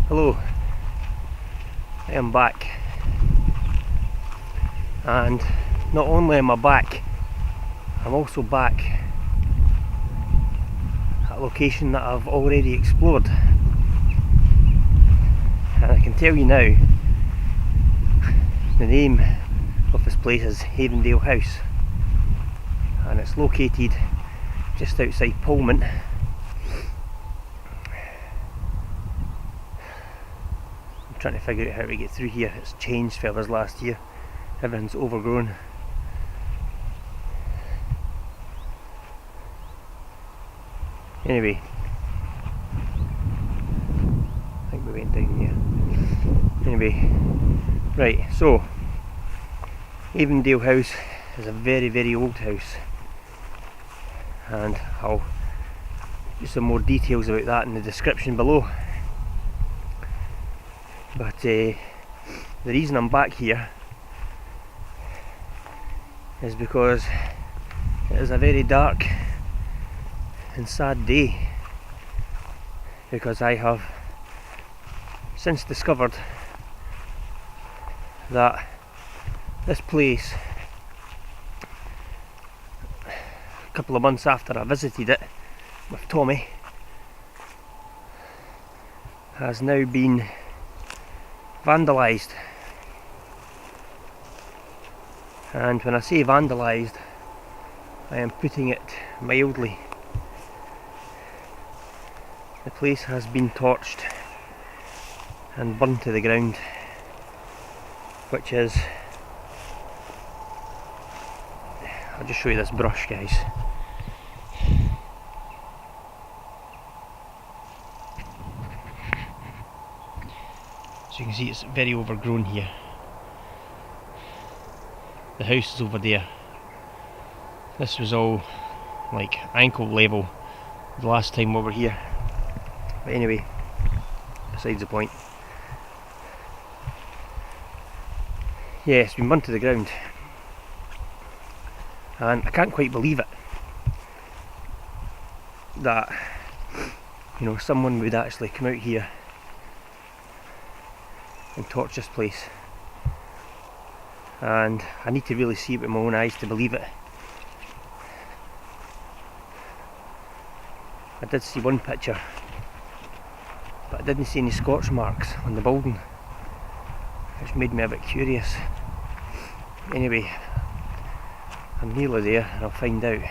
Hello, I am back, and not only am I back, I'm also back at a location that I've already explored, and I can tell you now the name of this place is Avondale House, and it's located just outside Pullman. Trying to figure out how to get through here. It's changed from us last year. Everything's overgrown. Anyway, I think we went down here. Anyway, right, so Avondale House is a very old house, and I'll do some more details about that in the description below. But the reason I'm back here is because it is a very dark and sad day, because I have since discovered that this place, a couple of months after I visited it with Tommy, has now been vandalised. And when I say vandalised, I am putting it mildly. The place has been torched and burned to the ground, which is, I'll just show you this brush, guys. So you can see it's very overgrown here. The house is over there. This was all like ankle level the last time we were here. But anyway, besides the point. Yeah, it's been burnt to the ground. And I can't quite believe it, that, you know, someone would actually come out here and torch this place. And I need to really see it with my own eyes to believe it. I did see one picture, but I didn't see any scorch marks on the building, which made me a bit curious. Anyway, I'm nearly there and I'll find out.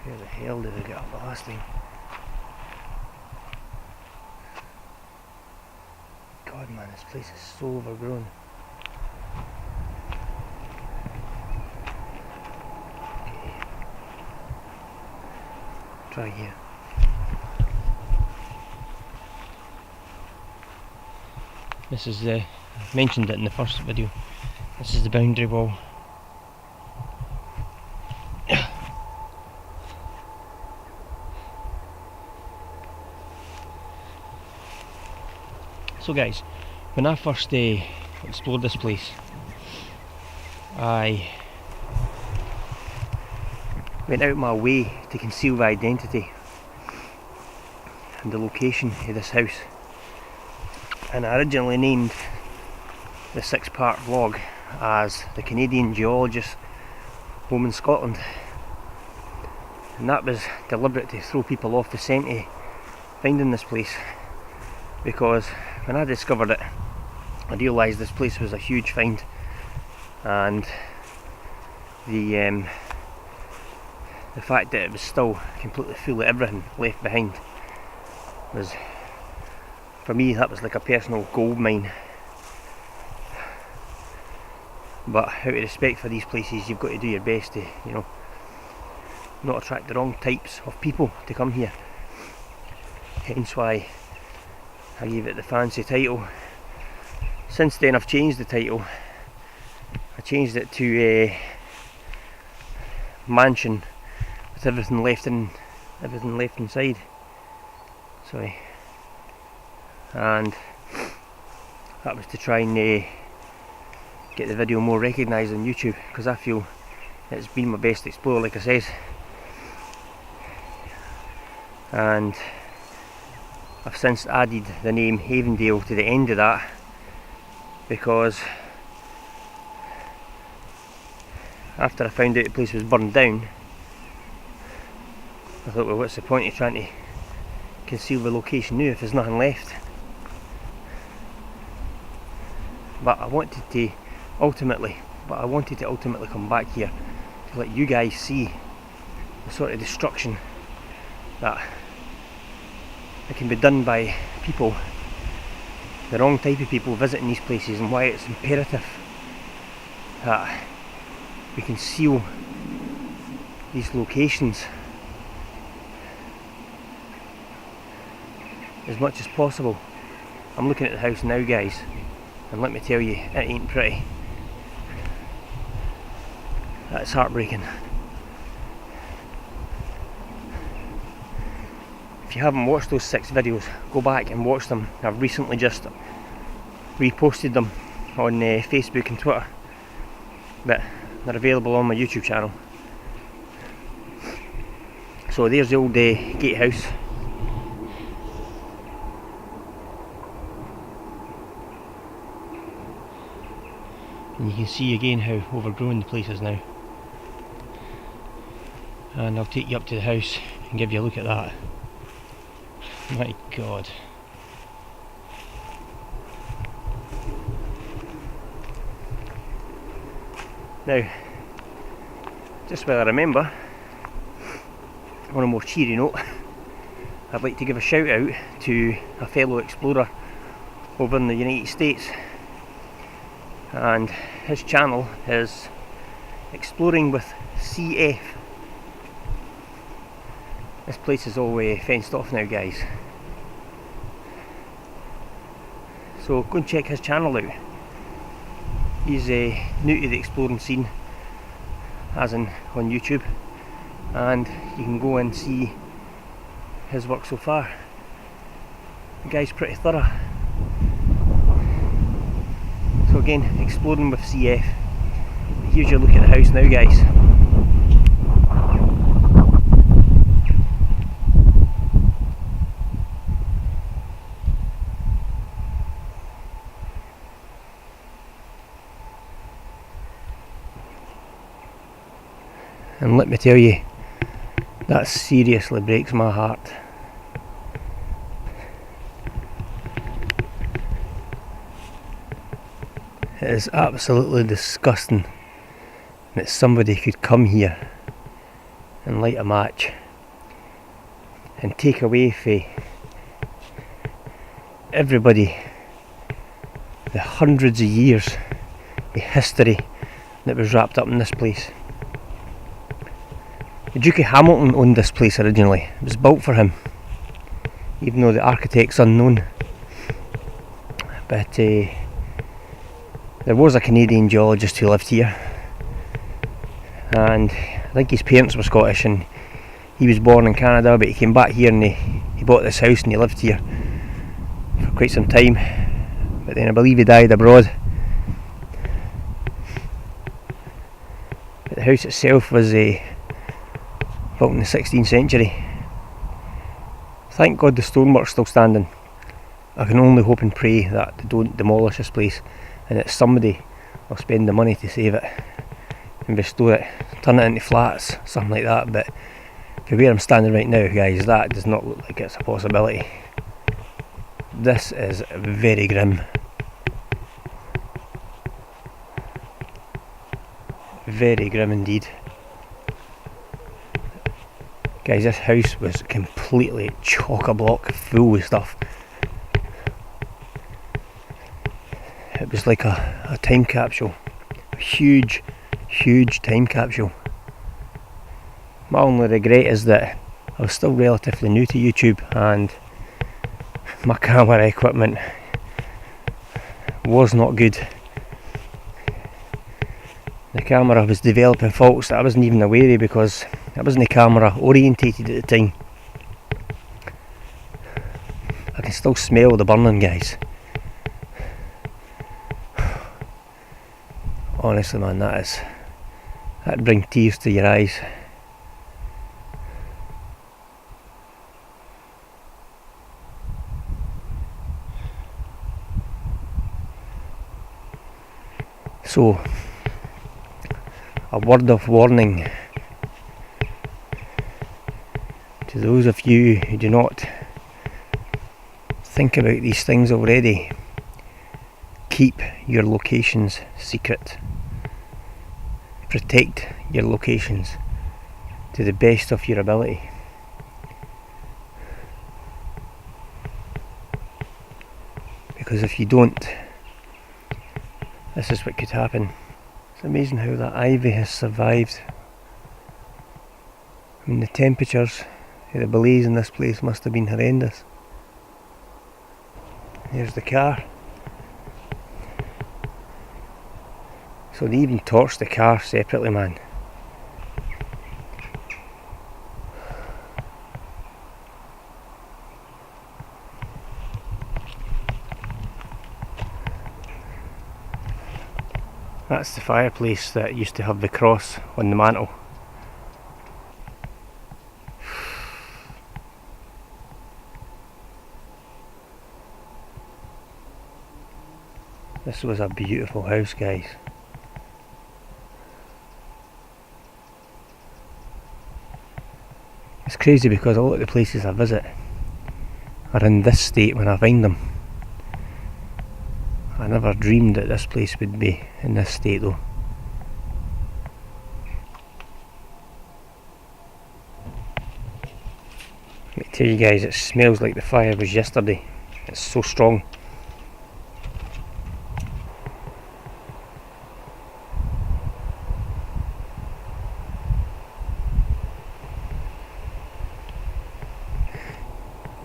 Where the hell did I get up the last time? God man, this place is so overgrown. Okay. Try here. This is I mentioned it in the first video. This is the boundary wall. So guys, when I first explored this place, I went out my way to conceal the identity and the location of this house, and I originally named the 6-part vlog as The Canadian Geologist Home in Scotland, and that was deliberate to throw people off the scent of finding this place, because when I discovered it, I realised this place was a huge find, and the fact that it was still completely full of everything left behind was, for me, that was like a personal gold mine. But out of respect for these places, you've got to do your best to, you know, not attract the wrong types of people to come here. Hence why I gave it the fancy title. Since then I've changed the title. I changed it to a mansion with everything left inside. Sorry. And that was to try and get the video more recognised on YouTube, because I feel it's been my best explore, like I said. And I've since added the name Avondale to the end of that, because after I found out the place was burned down, I thought, well, what's the point of trying to conceal the location now if there's nothing left? But I wanted to ultimately come back here to let you guys see the sort of destruction that can be done by people, the wrong type of people visiting these places, and why it's imperative that we conceal these locations as much as possible. I'm looking at the house now, guys, and let me tell you, it ain't pretty. That's heartbreaking. If you haven't watched those 6 videos, go back and watch them. I've recently just reposted them on Facebook and Twitter, but they're available on my YouTube channel. So there's the old gatehouse. And you can see again how overgrown the place is now. And I'll take you up to the house and give you a look at that. My God. Now, just while I remember, on a more cheery note, I'd like to give a shout out to a fellow explorer over in the United States, and his channel is Exploring with CF. This place is all fenced off now, guys, so go and check his channel out. He's new to the exploring scene, as in on YouTube, and you can go and see his work so far. The guy's pretty thorough. So again, Exploring with CF. Here's your look at the house now, guys. And let me tell you, that seriously breaks my heart. It is absolutely disgusting that somebody could come here and light a match and take away from everybody the hundreds of years of history that was wrapped up in this place. The Duke of Hamilton owned this place originally. It was built for him, even though the architect's unknown. But there was a Canadian geologist who lived here, and I think his parents were Scottish, and he was born in Canada, but he came back here and he bought this house and he lived here for quite some time. But then I believe he died abroad. But the house itself was built in the 16th century. Thank God the stonework's still standing. I can only hope and pray that they don't demolish this place, and that somebody will spend the money to save it and restore it, turn it into flats, something like that. But for where I'm standing right now, guys, that does not look like it's a possibility. This is very grim. Very grim indeed. Guys, this house was completely chock-a-block full of stuff. It was like a time capsule. A huge, huge time capsule. My only regret is that I was still relatively new to YouTube, and my camera equipment was not good. The camera was developing faults that I wasn't even aware of, because I wasn't camera orientated at the time. I can still smell the burning, guys. Honestly man, that'd bring tears to your eyes. So, a word of warning to those of you who do not think about these things already. Keep your locations secret. Protect your locations to the best of your ability. Because if you don't, this is what could happen. It's amazing how that ivy has survived. I mean, the temperatures, the blaze in this place must have been horrendous. There's the car. So they even torched the car separately, man. That's the fireplace that used to have the cross on the mantle. This was a beautiful house, guys. It's crazy because a lot of the places I visit are in this state when I find them. I never dreamed that this place would be in this state though. Let me tell you guys, it smells like the fire was yesterday. It's so strong.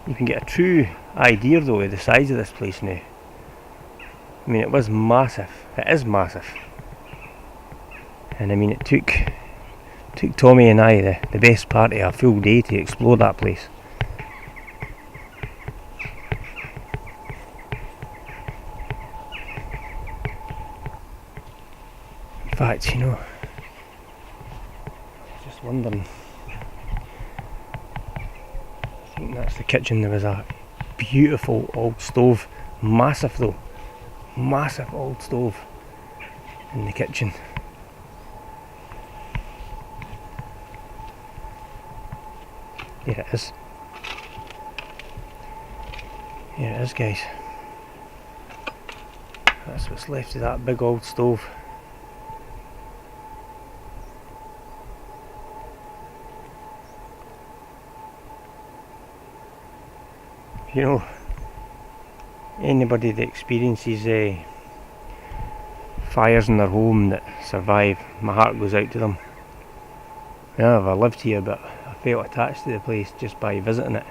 You can get a true idea though of the size of this place now. I mean, it was massive. It is massive. And I mean, it took Tommy and I the best part of a full day to explore that place. In fact, you know, I was just wondering. I think that's the kitchen. There was a beautiful old stove. Massive though. Massive old stove in the kitchen. Here it is. Here it is, guys. That's what's left of that big old stove. You know, anybody that experiences fires in their home that survive, my heart goes out to them. Yeah, I've lived here, but I felt attached to the place just by visiting it,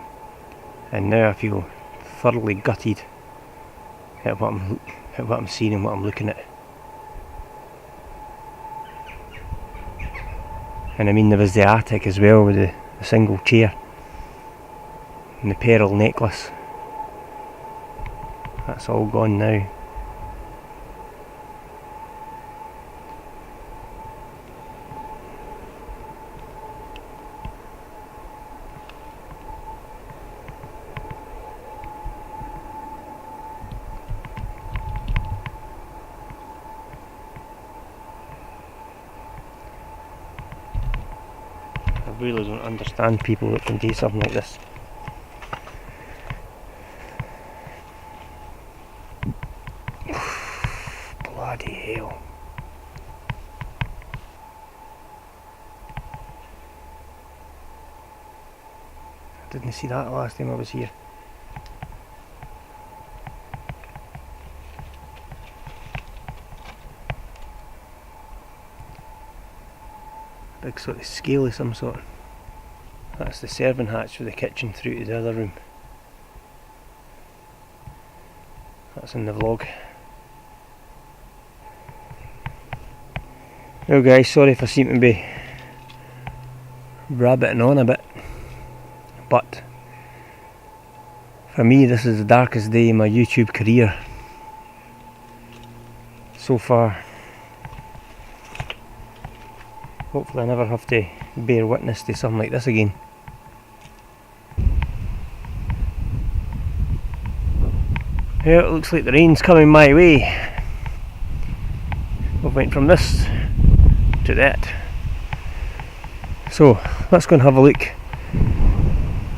and now I feel thoroughly gutted at what I'm seeing and what I'm looking at. And I mean, there was the attic as well with the single chair and the pearl necklace. That's all gone now. I really don't understand people that can do something like this. Bloody hell. I didn't see that last time I was here. Big sort of scale of some sort. That's the serving hatch for the kitchen through to the other room. That's in the vlog. Well guys, sorry if I seem to be rabbiting on a bit, but for me this is the darkest day in my YouTube career so far. hopefully I never have to bear witness to something like this again. Well, it looks like the rain's coming my way. We've went from this to that. So let's go and have a look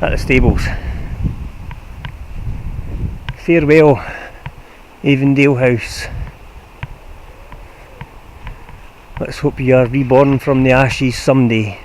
at the stables. Farewell, Avondale House. Let's hope you are reborn from the ashes someday.